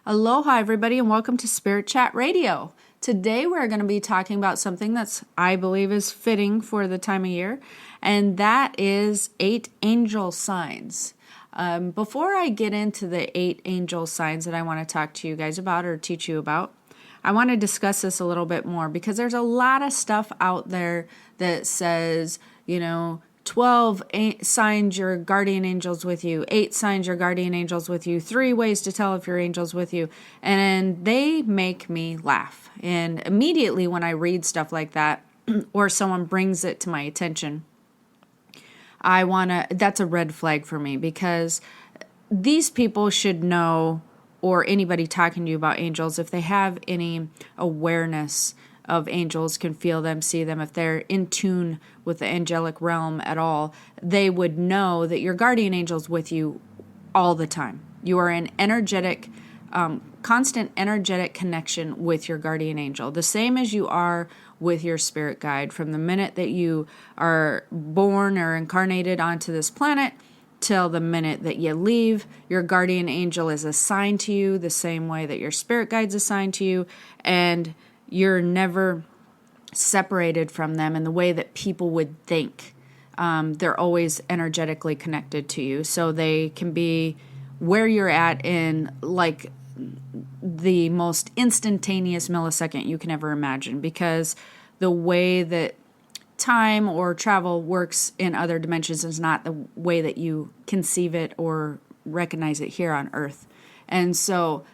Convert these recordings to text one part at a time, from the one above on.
Aloha, everybody, and welcome to Spirit Chat Radio. Today, we're going to be talking about something that's, I believe, is fitting for the time of year, and that is 8 angel signs. Before I get into the 8 angel signs that I want to talk to you guys about or teach you about, I want to discuss this a little bit more because there's a lot of stuff out there that says, 12 signs your guardian angel's with you, 8 signs your guardian angel's with you, 3 ways to tell if your angel's with you. And they make me laugh. And immediately when I read stuff like that, or someone brings it to my attention, that's a red flag for me, because these people should know, or anybody talking to you about angels, if they have any awareness of angels, can feel them, see them, if they're in tune with the angelic realm at all, they would know that your guardian angel's with you all the time. You are in energetic, constant energetic connection with your guardian angel, the same as you are with your spirit guide. From the minute that you are born or incarnated onto this planet till the minute that you leave, your guardian angel is assigned to you the same way that your spirit guide's assigned to you, and you're never separated from them in the way that people would think. They're always energetically connected to you. So they can be where you're at in like the most instantaneous millisecond you can ever imagine, because the way that time or travel works in other dimensions is not the way that you conceive it or recognize it here on Earth. And so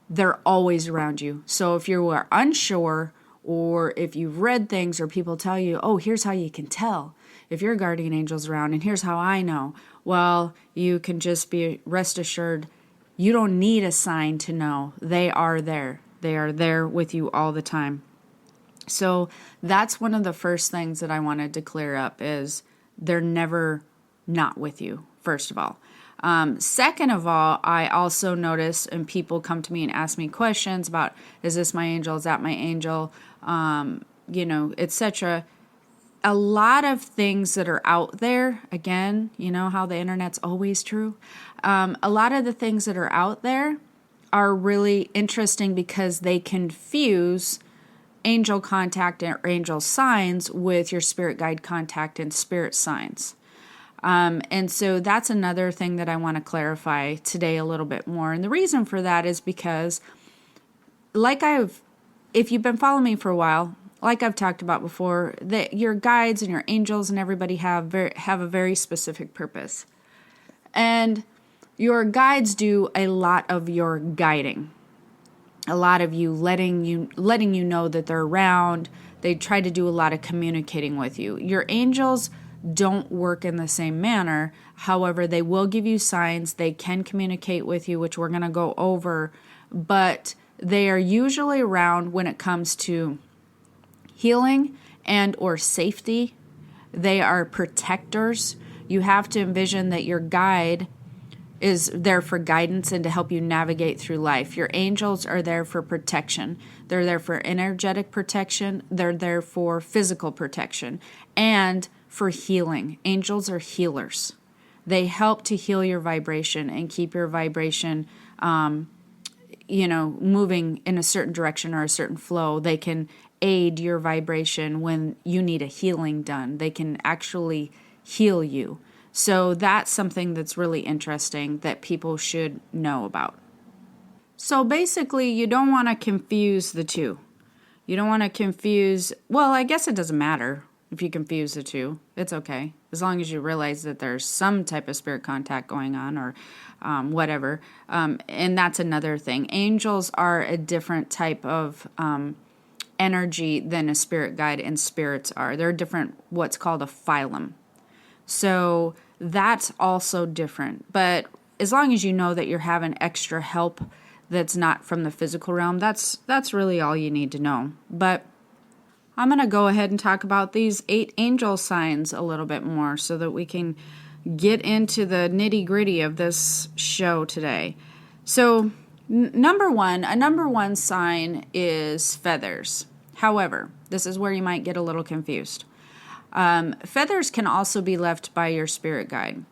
they're always around you. So if you are unsure, or if you've read things or people tell you, oh, here's how you can tell if your guardian angel's around, and here's how I know. Well, you can just be rest assured, you don't need a sign to know. They are there. They are there with you all the time. So that's one of the first things that I wanted to clear up, is they're never not with you, first of all. Second of all, I also notice, and people come to me and ask me questions about, is this my angel? Is that my angel? Etc. A lot of things that are out there, again, you know how the internet's always true. A lot of the things that are out there are really interesting because they confuse angel contact or angel signs with your spirit guide contact and spirit signs. And so that's another thing that I want to clarify today a little bit more. And the reason for that is because, if you've been following me for a while, like I've talked about before, that your guides and your angels and everybody have a very specific purpose. And your guides do a lot of your guiding. A lot of you letting you know that they're around. They try to do a lot of communicating with you. Your angels don't work in the same manner. However, they will give you signs. They can communicate with you, which we're going to go over, but they are usually around when it comes to healing and or safety. They are protectors. You have to envision that your guide is there for guidance and to help you navigate through life. Your angels are there for protection. They're there for energetic protection. They're there for physical protection and for healing. Angels are healers. They help to heal your vibration and keep your vibration, moving in a certain direction or a certain flow. They can aid your vibration when you need a healing done. They can actually heal you. So that's something that's really interesting that people should know about. So basically, you don't want to confuse the two. You don't want to confuse, well, I guess it doesn't matter if you confuse the two. It's okay, as long as you realize that there's some type of spirit contact going on, or whatever. And that's another thing. Angels are a different type of energy than a spirit guide and spirits are. They're different, what's called a phylum. So that's also different. But as long as you know that you're having extra help that's not from the physical realm, that's really all you need to know. But I'm going to go ahead and talk about these 8 angel signs a little bit more so that we can get into the nitty-gritty of this show today. So, number one sign is feathers. However, this is where you might get a little confused. Feathers can also be left by your spirit guide.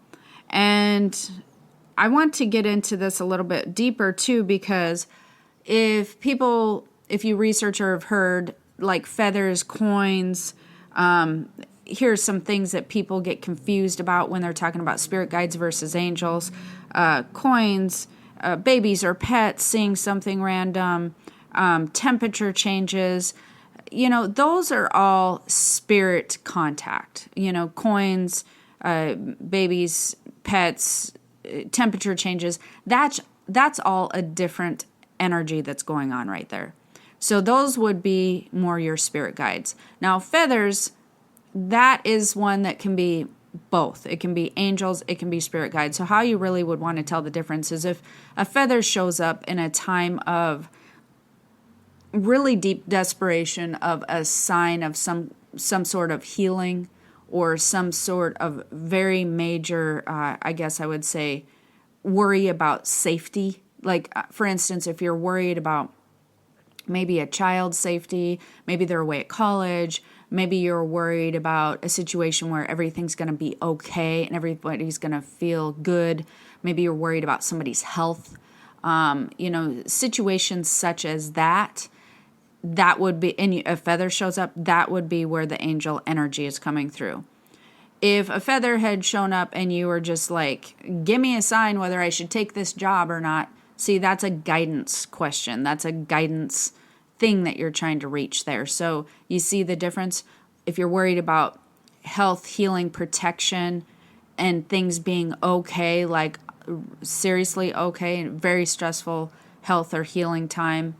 And I want to get into this a little bit deeper too, because if you research or have heard like feathers, coins, here's some things that people get confused about when they're talking about spirit guides versus angels. Coins, babies or pets, seeing something random, temperature changes. Those are all spirit contact. Coins, babies, pets, temperature changes. That's all a different energy that's going on right there. So those would be more your spirit guides. Now, feathers, that is one that can be both. It can be angels, it can be spirit guides. So how you really would want to tell the difference is if a feather shows up in a time of really deep desperation, of a sign of some sort of healing or some sort of very major, I guess I would say, worry about safety. Like, for instance, if you're worried about maybe a child's safety, maybe they're away at college, maybe you're worried about a situation where everything's going to be okay and everybody's going to feel good. Maybe you're worried about somebody's health. Situations such as that would be, and a feather shows up, that would be where the angel energy is coming through. If a feather had shown up and you were just like, give me a sign whether I should take this job or not, see, that's a guidance question. That's a guidance thing that you're trying to reach there. So you see the difference? If you're worried about health, healing, protection, and things being okay, like seriously okay, and very stressful health or healing time,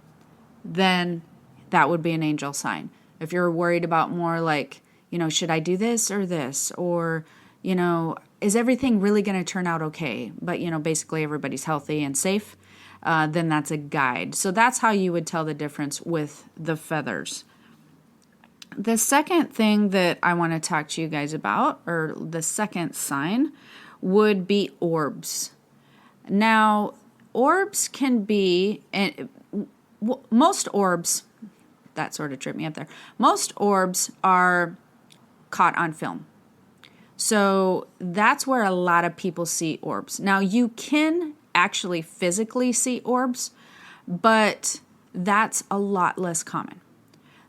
then that would be an angel sign. If you're worried about more like, should I do this or this? Or, is everything really going to turn out okay? But, basically everybody's healthy and safe. Then that's a guide. So that's how you would tell the difference with the feathers. The second thing that I want to talk to you guys about, or the second sign, would be orbs. Now, orbs can be, and most orbs, that sort of tripped me up there. Most orbs are caught on film. So that's where a lot of people see orbs. Now, you can actually physically see orbs, but that's a lot less common.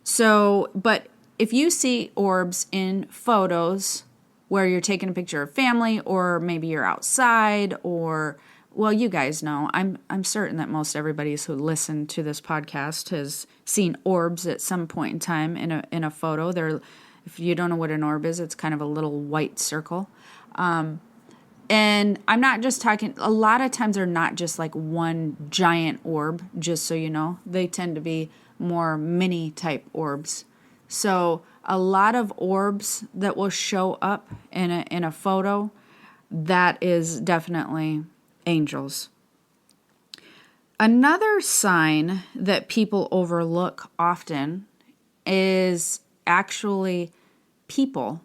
So, but if you see orbs in photos where you're taking a picture of family, or maybe you're outside, or, well, you guys know, I'm certain that most everybody who listened to this podcast has seen orbs at some point in time in a photo. If you don't know what an orb is, it's kind of a little white circle. And I'm not just talking, a lot of times they're not just like one giant orb, just so you know. They tend to be more mini type orbs. So a lot of orbs that will show up in a photo, that is definitely angels. Another sign that people overlook often is actually people.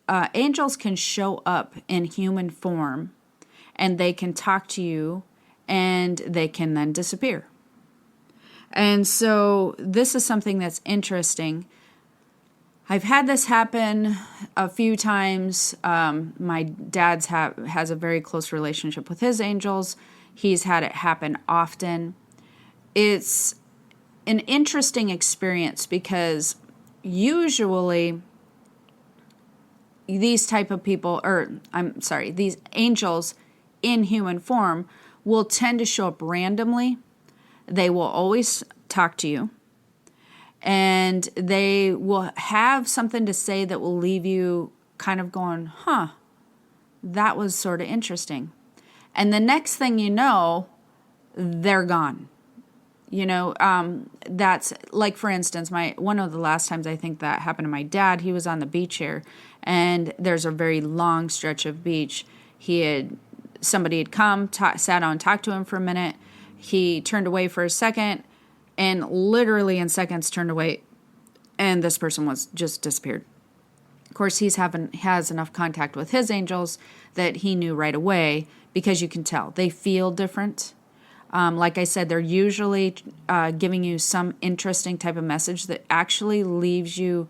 Angels can show up in human form and they can talk to you and they can then disappear. And so this is something that's interesting. I've had this happen a few times. My dad's has a very close relationship with his angels. He's had it happen often. It's an interesting experience because usually these type of people, these angels in human form will tend to show up randomly. They will always talk to you. And they will have something to say that will leave you kind of going, that was sort of interesting. And the next thing you know, they're gone. That's like, for instance, one of the last times I think that happened to my dad, he was on the beach here, and there's a very long stretch of beach. Somebody had come, sat down, talked to him for a minute. He turned away for a second, and literally in seconds turned away, and this person was just disappeared. Of course, has enough contact with his angels that he knew right away, because you can tell they feel different. Like I said, they're usually giving you some interesting type of message that actually leaves you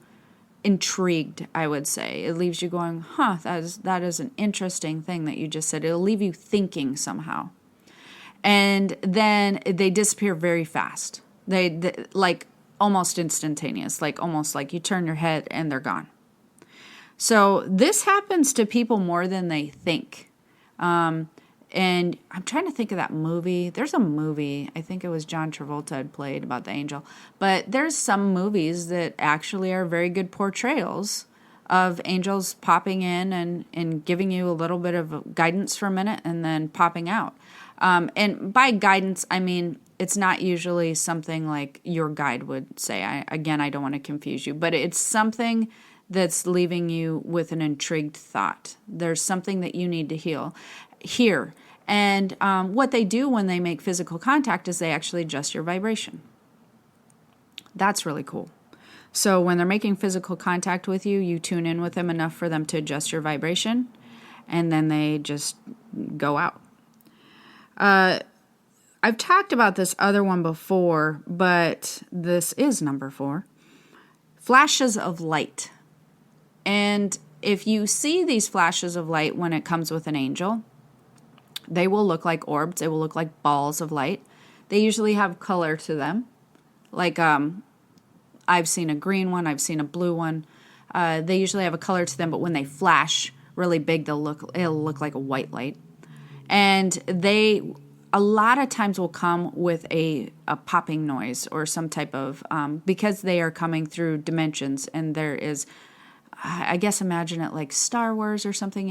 intrigued, I would say. It leaves you going, that is an interesting thing that you just said. It'll leave you thinking somehow. And then they disappear very fast. They like almost instantaneous, like almost like you turn your head and they're gone. So this happens to people more than they think. And I'm trying to think of that movie. There's a movie, I think it was John Travolta had played about the angel. But there's some movies that actually are very good portrayals of angels popping in and giving you a little bit of guidance for a minute and then popping out. And by guidance, I mean, it's not usually something like your guide would say. I don't want to confuse you, but it's something that's leaving you with an intrigued thought. There's something that you need to hear. And what they do when they make physical contact is they actually adjust your vibration. That's really cool. So when they're making physical contact with you, you tune in with them enough for them to adjust your vibration, and then they just go out. I've talked about this other one before, but this is number 4. Flashes of light. And if you see these flashes of light when it comes with an angel, they will look like orbs. They will look like balls of light. They usually have color to them. Like I've seen a green one. I've seen a blue one. They usually have a color to them, but when they flash really big, it'll look like a white light. And they a lot of times will come with a popping noise or some type of, because they are coming through dimensions, and there is, I guess imagine it like Star Wars or something,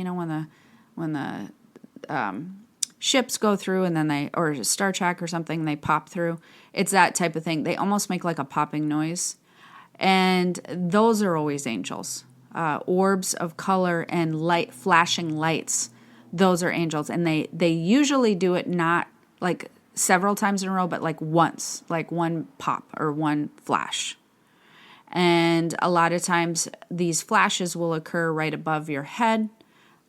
when the ships go through and then or Star Trek or something, they pop through. It's that type of thing. They almost make like a popping noise. And those are always angels. Orbs of color and light, flashing lights, those are angels. And they usually do it not like several times in a row, but like once, like one pop or one flash. And a lot of times these flashes will occur right above your head,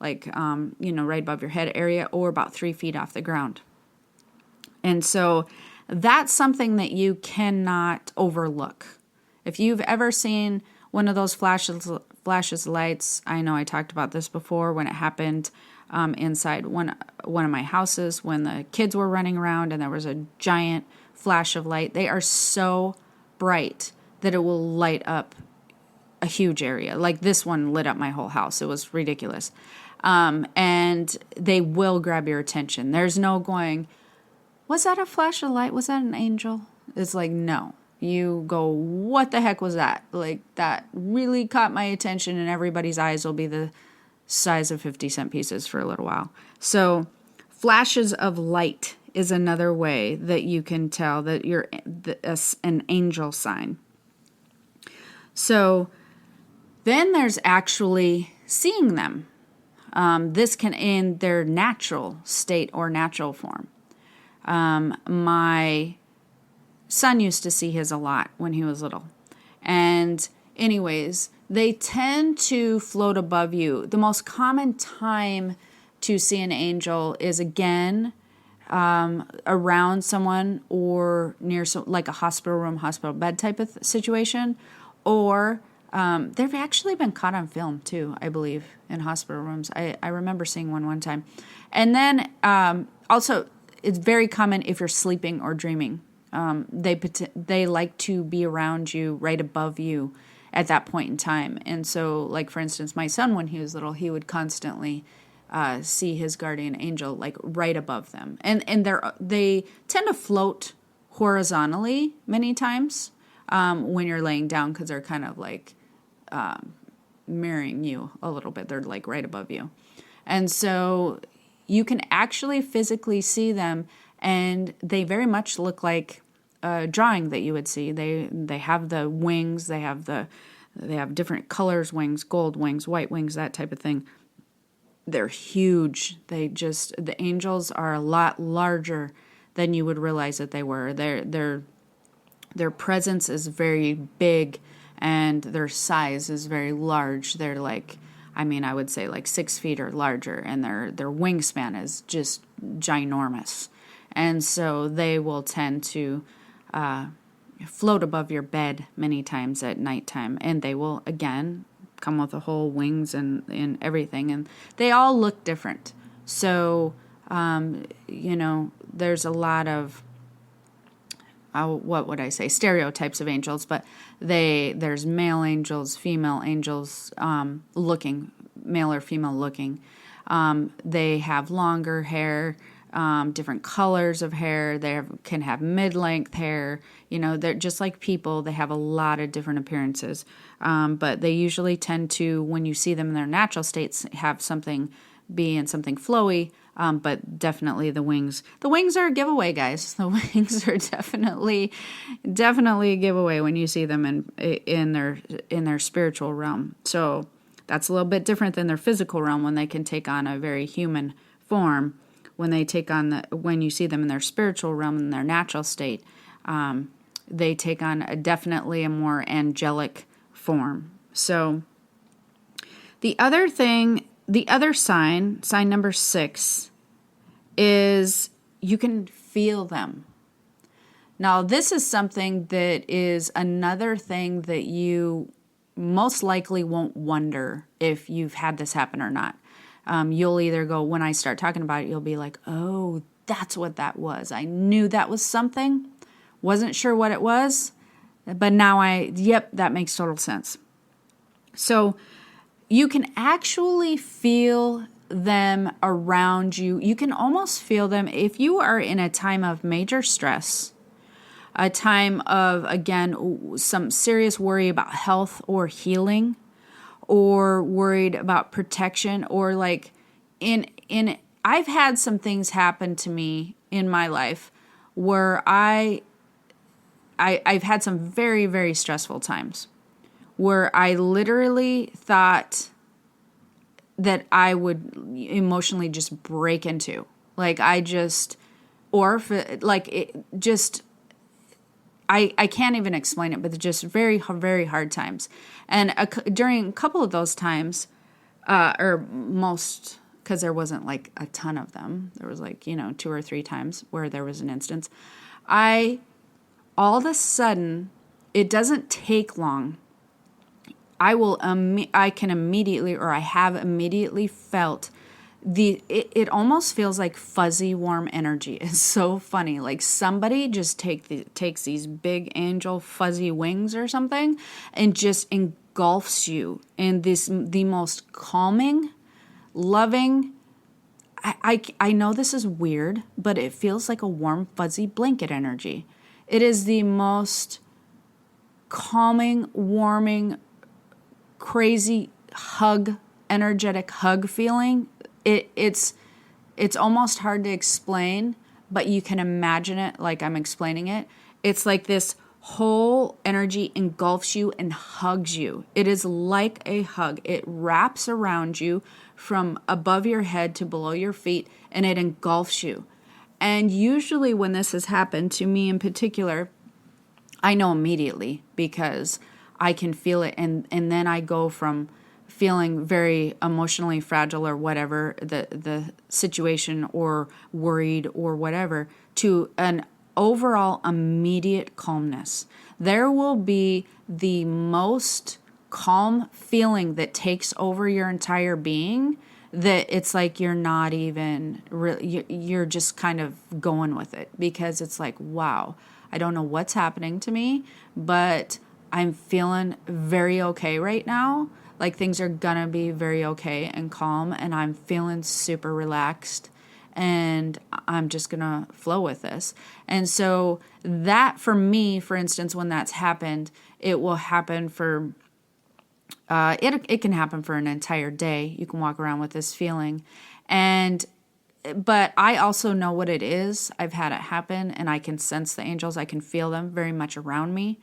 like, right above your head area, or about 3 feet off the ground. And so that's something that you cannot overlook. If you've ever seen one of those flashes lights, I know I talked about this before when it happened inside one of my houses when the kids were running around and there was a giant flash of light. They are so bright that it will light up a huge area. Like this one lit up my whole house. It was ridiculous. And they will grab your attention. There's no going, was that a flash of light? Was that an angel? It's like, no. You go, what the heck was that? Like, that really caught my attention, and everybody's eyes will be the size of 50-cent pieces for a little while. So flashes of light is another way that you can tell that you're an angel sign. So then there's actually seeing them. This can in their natural state or natural form. My son used to see his a lot when he was little. And anyways, they tend to float above you. The most common time to see an angel is, again, around someone or near like a hospital room, hospital bed type of situation. Or they've actually been caught on film too, I believe, in hospital rooms. I remember seeing one time. And then also, it's very common if you're sleeping or dreaming. They like to be around you, right above you at that point in time. And so, like, for instance, my son, when he was little, he would constantly see his guardian angel, like, right above them. And they tend to float horizontally many times when you're laying down, because they're kind of like mirroring you a little bit. They're, like, right above you. And so you can actually physically see them, and they very much look like a drawing that you would see. They have the wings, they have different colors, wings, gold wings, white wings, that type of thing. They're huge. The angels are a lot larger than you would realize that they were. Their presence is very big, and their size is very large. They're like, I would say like 6 feet or larger, and their wingspan is just ginormous. And so they will tend to float above your bed many times at nighttime. And they will, again, come with the whole wings and everything. And they all look different. So, there's a lot of what would I say, stereotypes of angels, but there's male angels, female angels, looking, male or female looking. They have longer hair, different colors of hair. Can have mid-length hair. They're just like people. They have a lot of different appearances. But they usually tend to, when you see them in their natural states, have something flowy. But definitely the wings. The wings are a giveaway, guys. The wings are definitely a giveaway when you see them in their spiritual realm. So that's a little bit different than their physical realm when they can take on a very human form. When you see them in their spiritual realm, in their natural state, they take on definitely a more angelic form. So the other sign number 6, is you can feel them. Now, this is something that is another thing that you most likely won't wonder if you've had this happen or not. You'll either go, when I start talking about it, you'll be like, oh, that's what that was. I knew that was something. Wasn't sure what it was. But now that makes total sense. So you can actually feel them around you. You can almost feel them if you are in a time of major stress, a time of, again, some serious worry about health or healing, or worried about protection, or like I've had some things happen to me in my life where I've had some very, very stressful times where I literally thought that I would emotionally just break into. Like I can't even explain it, but they're just very, very hard times. And during a couple of those times, or most, because there wasn't like a ton of them, there was like, 2 or 3 times where there was an instance, all of a sudden, it doesn't take long. I can immediately, or I have immediately felt it almost feels like fuzzy, warm energy. It's so funny. Like somebody just takes these big angel fuzzy wings or something and just engulfs you in the most calming, loving. I know this is weird, but it feels like a warm, fuzzy blanket energy. It is the most calming, warming, crazy energetic hug feeling. It's almost hard to explain, but you can imagine it like I'm explaining it. It's like this whole energy engulfs you and hugs you. It is like a hug. It wraps around you from above your head to below your feet, and it engulfs you. And usually when this has happened to me in particular, I know immediately because I can feel it, and then I go from feeling very emotionally fragile or whatever the situation, or worried or whatever, to an overall immediate calmness. There will be the most calm feeling that takes over your entire being, that it's like you're not even really, you're just kind of going with it, because it's like, wow, I don't know what's happening to me, but I'm feeling very okay right now. Like things are gonna be very okay and calm, and I'm feeling super relaxed, and I'm just gonna flow with this. And so that, for me, for instance, when that's happened, it will happen for it can happen for an entire day. You can walk around with this feeling, but I also know what it is. I've had it happen, and I can sense the angels. I can feel them very much around me.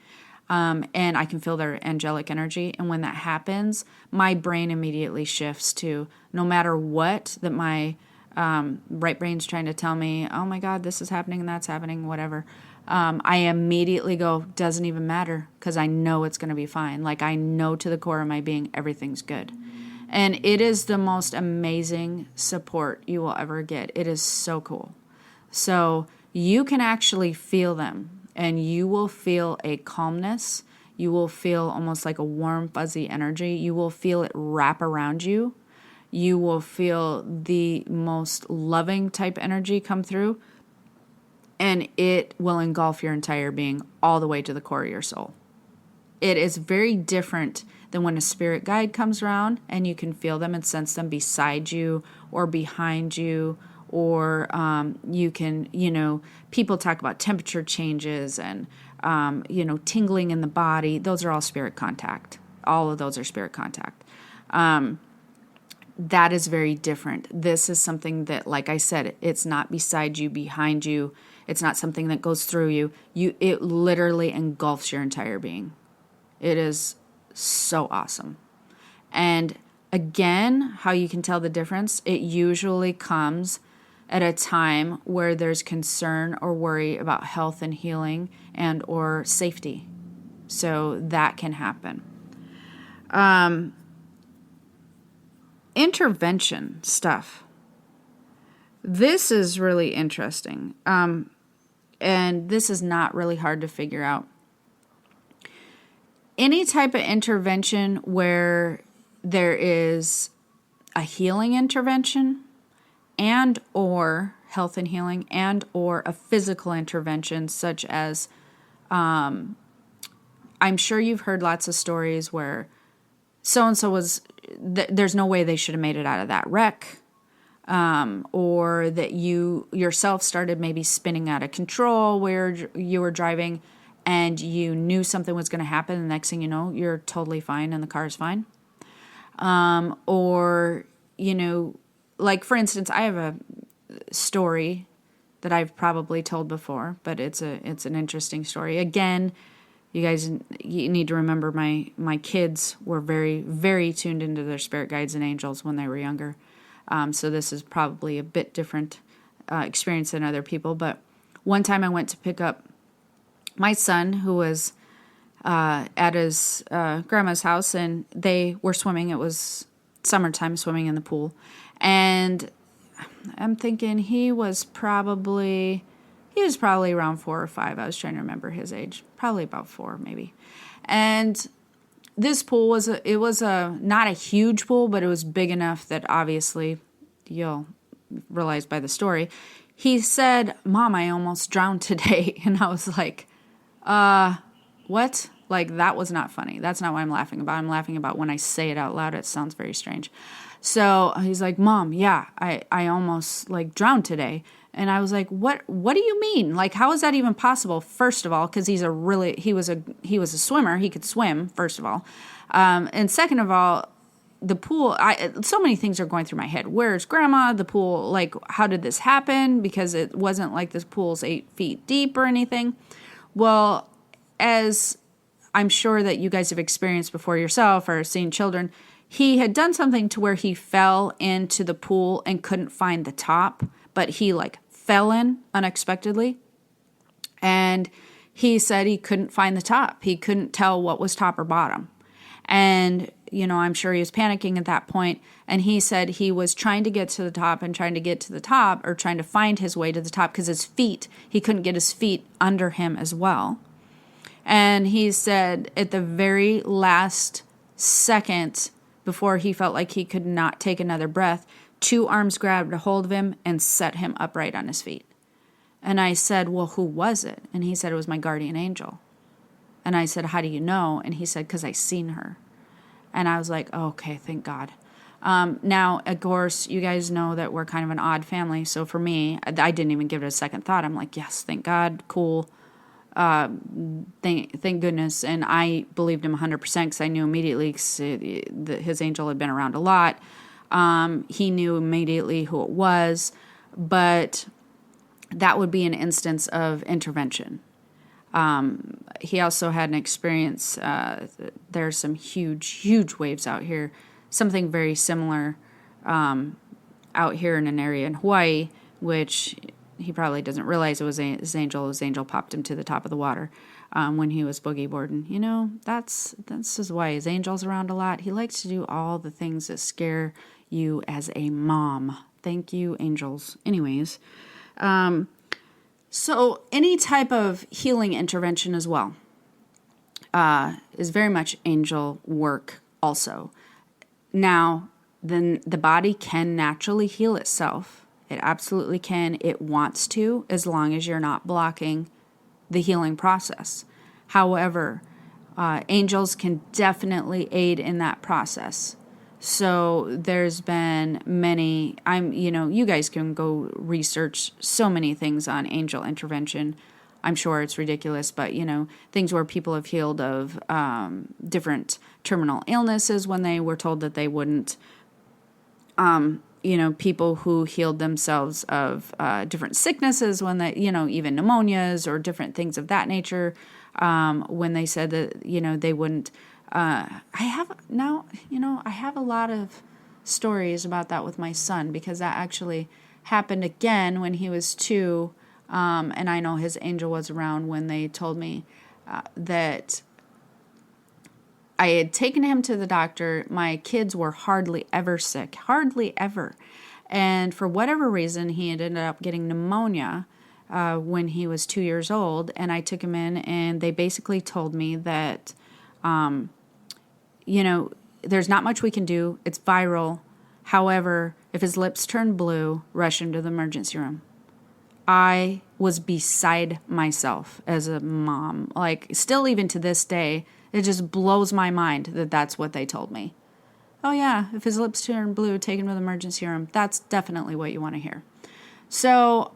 And I can feel their angelic energy. And when that happens, my brain immediately shifts to, no matter what that my right brain's trying to tell me, oh my God, this is happening and that's happening, whatever. I immediately go, doesn't even matter, because I know it's going to be fine. Like I know to the core of my being, everything's good. And it is the most amazing support you will ever get. It is so cool. So you can actually feel them. And you will feel a calmness. You will feel almost like a warm, fuzzy energy. You will feel it wrap around you. You will feel the most loving type energy come through. and it will engulf your entire being all the way to the core of your soul. It is very different than when a spirit guide comes around and you can feel them and sense them beside you or behind you, or you can, people talk about temperature changes and, tingling in the body. Those are all spirit contact. All of those are spirit contact. That is very different. This is something that, like I said, it's not beside you, behind you. It's not something that goes through you. It literally engulfs your entire being. It is so awesome. And again, how you can tell the difference, it usually comes at a time where there's concern or worry about health and healing and or safety. So that can happen. Intervention stuff. This is really interesting. And this is not really hard to figure out. Any type of intervention where there is a healing intervention and or health and healing and or a physical intervention, such as, I'm sure you've heard lots of stories where so-and-so was, there's no way they should have made it out of that wreck. Or that you yourself started maybe spinning out of control where you were driving and you knew something was going to happen. The next thing you know, you're totally fine and the car's fine. Or, like for instance, I have a story that I've probably told before, but it's an interesting story. Again, you need to remember my kids were very, very tuned into their spirit guides and angels when they were younger. So this is probably a bit different experience than other people. But one time I went to pick up my son, who was at his grandma's house, and they were swimming. It was summertime, swimming in the pool. And I'm thinking he was probably around 4 or 5. I was trying to remember his age. Probably about 4, maybe. And this pool was not a huge pool, but it was big enough that obviously you'll realize by the story. He said, "Mom, I almost drowned today." And I was like, what? Like, that was not funny. That's not what I'm laughing about. I'm laughing about when I say it out loud. It sounds very strange. So he's like, "Mom, yeah, I almost drowned today." And I was like, what do you mean? Like, how is that even possible? First of all, because he was a swimmer. He could swim, first of all. And second of all, the pool, so many things are going through my head. Where's grandma? The pool, how did this happen? Because it wasn't like this pool's 8 feet deep or anything. Well, as I'm sure that you guys have experienced before yourself or seen children, he had done something to where he fell into the pool and couldn't find the top, but he fell in unexpectedly. And he said he couldn't find the top. He couldn't tell what was top or bottom. And, I'm sure he was panicking at that point. And he said he was trying to get to the top and trying to get to the top, or trying to find his way to the top, because he couldn't get his feet under him as well. And he said at the very last second, before he felt like he could not take another breath, 2 arms grabbed a hold of him and set him upright on his feet. And I said, "Well, who was it?" And he said, "It was my guardian angel." And I said, "How do you know?" And he said, "'Cause I seen her." And I was like, oh, okay, thank God. Now, of course, you guys know that we're kind of an odd family. So for me, I didn't even give it a second thought. I'm like, yes, thank God, cool. Thank goodness. And I believed him 100% because I knew immediately that his angel had been around a lot. He knew immediately who it was, but that would be an instance of intervention. He also had an experience, there's some huge waves out here, something very similar out here in an area in Hawaii, which he probably doesn't realize it was his angel. His angel popped him to the top of the water when he was boogie boarding. That's just why his angel's around a lot. He likes to do all the things that scare you as a mom. Thank you, angels. Anyways, so any type of healing intervention as well is very much angel work also. Now, then the body can naturally heal itself. It absolutely can. It wants to, as long as you're not blocking the healing process. However, angels can definitely aid in that process. So there's been many, you guys can go research so many things on angel intervention. I'm sure it's ridiculous, but, things where people have healed of different terminal illnesses when they were told that they wouldn't. People who healed themselves of different sicknesses when they, even pneumonias or different things of that nature, when they said that, they wouldn't. I have a lot of stories about that with my son, because that actually happened again when he was 2. And I know his angel was around when they told me that I had taken him to the doctor. My kids were hardly ever sick, hardly ever. And for whatever reason, he had ended up getting pneumonia when he was 2 years old. And I took him in, and they basically told me that, there's not much we can do. It's viral. However, if his lips turn blue, rush him to the emergency room. I was beside myself as a mom. Like, still even to this day, it just blows my mind that that's what they told me. Oh yeah, if his lips turn blue, take him to the emergency room. That's definitely what you want to hear. So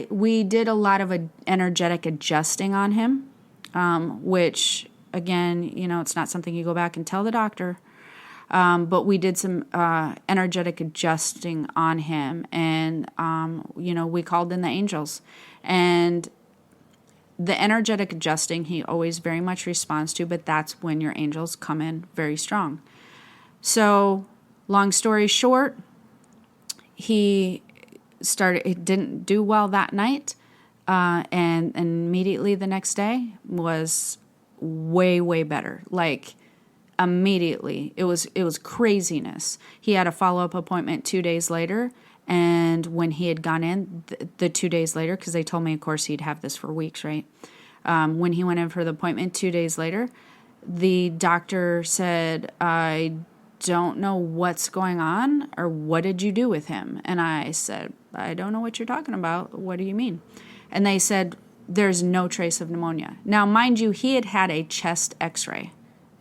we did a lot of energetic adjusting on him, which, again, it's not something you go back and tell the doctor. But we did some energetic adjusting on him, and, we called in the angels. And the energetic adjusting, he always very much responds to, but that's when your angels come in very strong. So, long story short, it didn't do well that night, and immediately the next day was way, way better. Like, immediately. It was craziness. He had a follow-up appointment 2 days later, and when he had gone in the 2 days later, because they told me, of course, he'd have this for weeks, right? When he went in for the appointment 2 days later, the doctor said, I don't know what's going on, or what did you do with him? And I said, I don't know what you're talking about. What do you mean? And they said, there's no trace of pneumonia. Now, mind you, he had had a chest x-ray.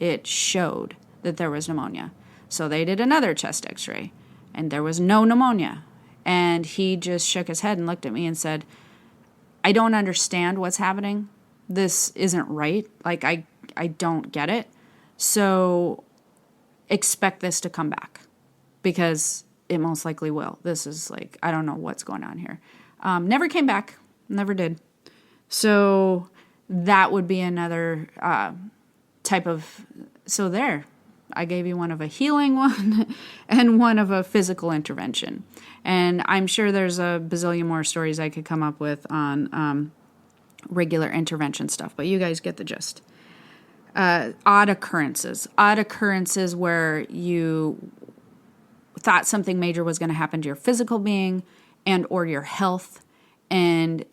It showed that there was pneumonia. So they did another chest x-ray, and there was no pneumonia. And he just shook his head and looked at me and said, I don't understand what's happening. This isn't right. Like, I don't get it. So expect this to come back, because it most likely will. This is like, I don't know what's going on here. Never came back. Never did. So that would be another type of, so there, I gave you one of a healing one and one of a physical intervention. And I'm sure there's a bazillion more stories I could come up with on regular intervention stuff, but you guys get the gist. Odd occurrences where you thought something major was going to happen to your physical being and or your health, and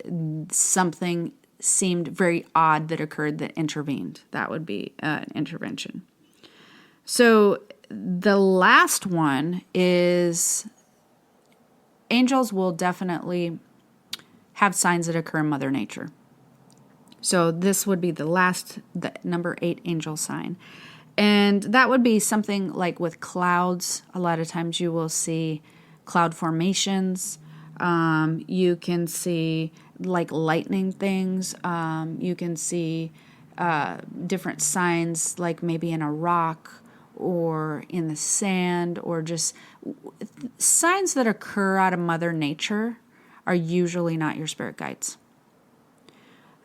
something seemed very odd that occurred that intervened. That would be an intervention. So the last one is angels will definitely have signs that occur in Mother Nature. So this would be the number 8 angel sign. And that would be something like with clouds. A lot of times you will see cloud formations. You can see like lightning things. You can see different signs, like maybe in a rock or in the sand, or just signs that occur out of Mother Nature are usually not your spirit guides.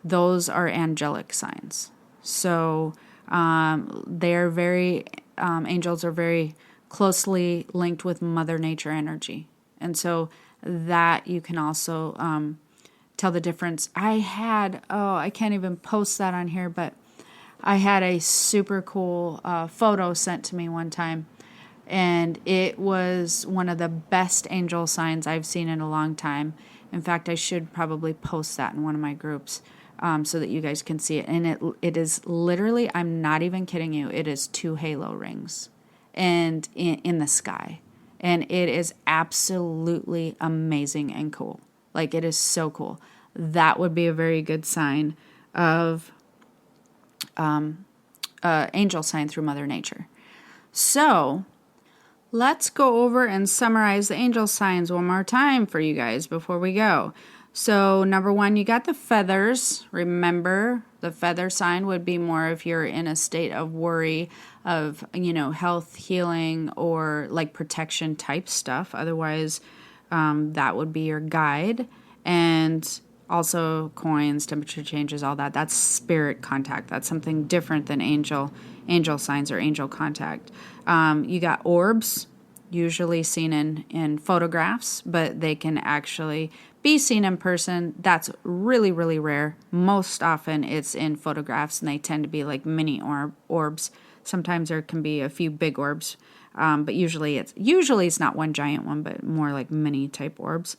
Those are angelic signs. So they're very, angels are very closely linked with Mother Nature energy. And so that you can also tell the difference. I can't even post that on here, but I had a super cool photo sent to me one time, and it was one of the best angel signs I've seen in a long time. In fact, I should probably post that in one of my groups so that you guys can see it. And it is literally, I'm not even kidding you, it is 2 halo rings and in the sky. and it is absolutely amazing and cool. Like, it is so cool. That would be a very good sign of angel sign through Mother Nature. So let's go over and summarize the angel signs one more time for you guys before we go. So number 1, you got the feathers. Remember, the feather sign would be more if you're in a state of worry of, health, healing, or like protection type stuff. Otherwise, that would be your guide. And also coins, temperature changes, all that. That's spirit contact. That's something different than angel signs or angel contact. You got orbs, usually seen in photographs, but they can actually be seen in person. That's really, really rare. Most often it's in photographs, and they tend to be like mini orbs. Sometimes there can be a few big orbs, but usually it's not one giant one, but more like mini type orbs.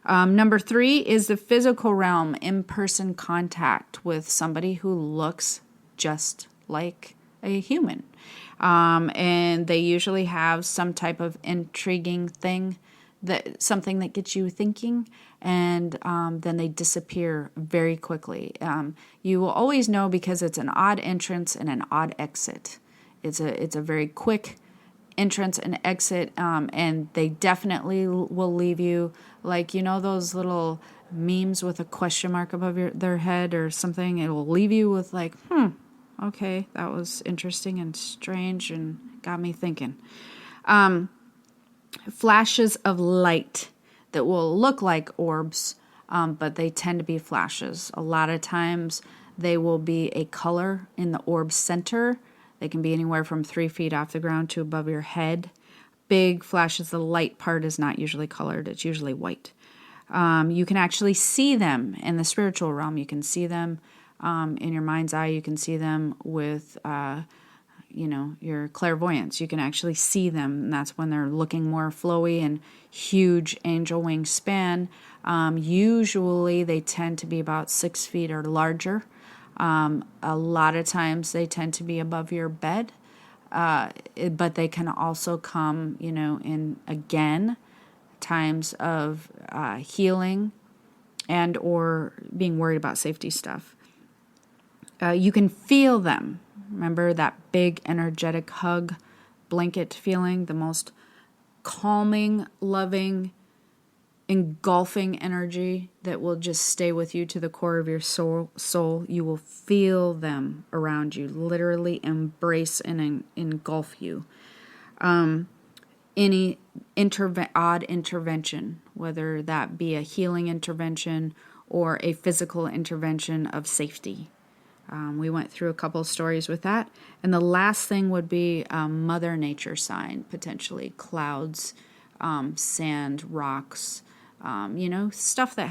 Number 3 is the physical realm, in-person contact with somebody who looks just like a human. And they usually have some type of intriguing thing, something that gets you thinking, and then they disappear very quickly. You will always know because it's an odd entrance and an odd exit. It's a very quick entrance and exit, and they definitely will leave you like, those little memes with a question mark above their head or something. It will leave you with like, okay, that was interesting and strange and got me thinking. Flashes of light that will look like orbs, but they tend to be flashes. A lot of times they will be a color in the orb center. They can be anywhere from 3 feet off the ground to above your head. Big flashes, the light part is not usually colored. It's usually white. You can actually see them in the spiritual realm. You can see them in your mind's eye. You can see them with, your clairvoyance. You can actually see them, and that's when they're looking more flowy and huge angel wing span. Usually they tend to be about 6 feet or larger. A lot of times they tend to be above your bed, but they can also come, in again times of healing and or being worried about safety stuff. You can feel them. Remember that big energetic hug blanket feeling, the most calming, loving, engulfing energy that will just stay with you to the core of your soul. You will feel them around you, literally embrace and engulf you. Any odd intervention, whether that be a healing intervention or a physical intervention of safety. We went through a couple of stories with that. And the last thing would be a Mother Nature sign, potentially clouds, sand, rocks, stuff that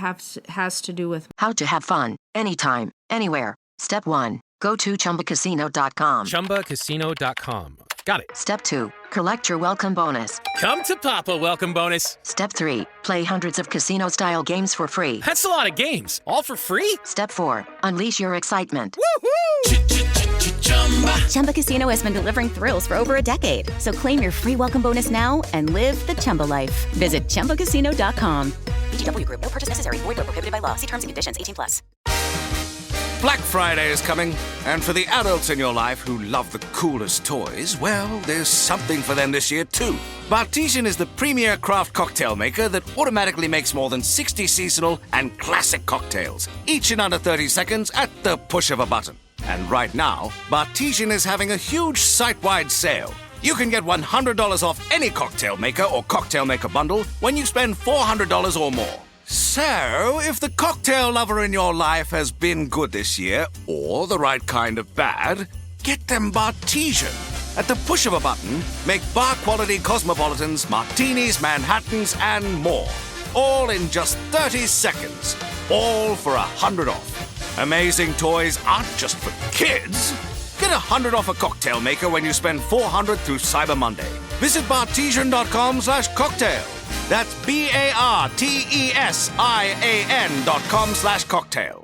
has to do with how to have fun, anytime, anywhere. Step 1, go to ChumbaCasino.com. ChumbaCasino.com. Got it. Step 2, collect your welcome bonus. Come to Papa welcome bonus. Step 3, play hundreds of casino-style games for free. That's a lot of games, all for free? Step 4, unleash your excitement. Woohoo! Chumba Casino has been delivering thrills for over a decade. So claim your free welcome bonus now and live the Chumba life. Visit ChumbaCasino.com. VGW Group. No purchase necessary. Void where prohibited by law. See terms and conditions. 18+. Black Friday is coming, and for the adults in your life who love the coolest toys, well, there's something for them this year too. Bartesian is the premier craft cocktail maker that automatically makes more than 60 seasonal and classic cocktails, each in under 30 seconds at the push of a button. And right now, Bartesian is having a huge site-wide sale. You can get $100 off any cocktail maker or cocktail maker bundle when you spend $400 or more. So, if the cocktail lover in your life has been good this year, or the right kind of bad, get them Bartesian. At the push of a button, make bar-quality cosmopolitans, martinis, Manhattans, and more. All in just 30 seconds. All for $100 off. Amazing toys aren't just for kids. Get $100 off a cocktail maker when you spend $400 through Cyber Monday. Visit Bartesian.com/cocktail. That's BARTESIAN.com/cocktail.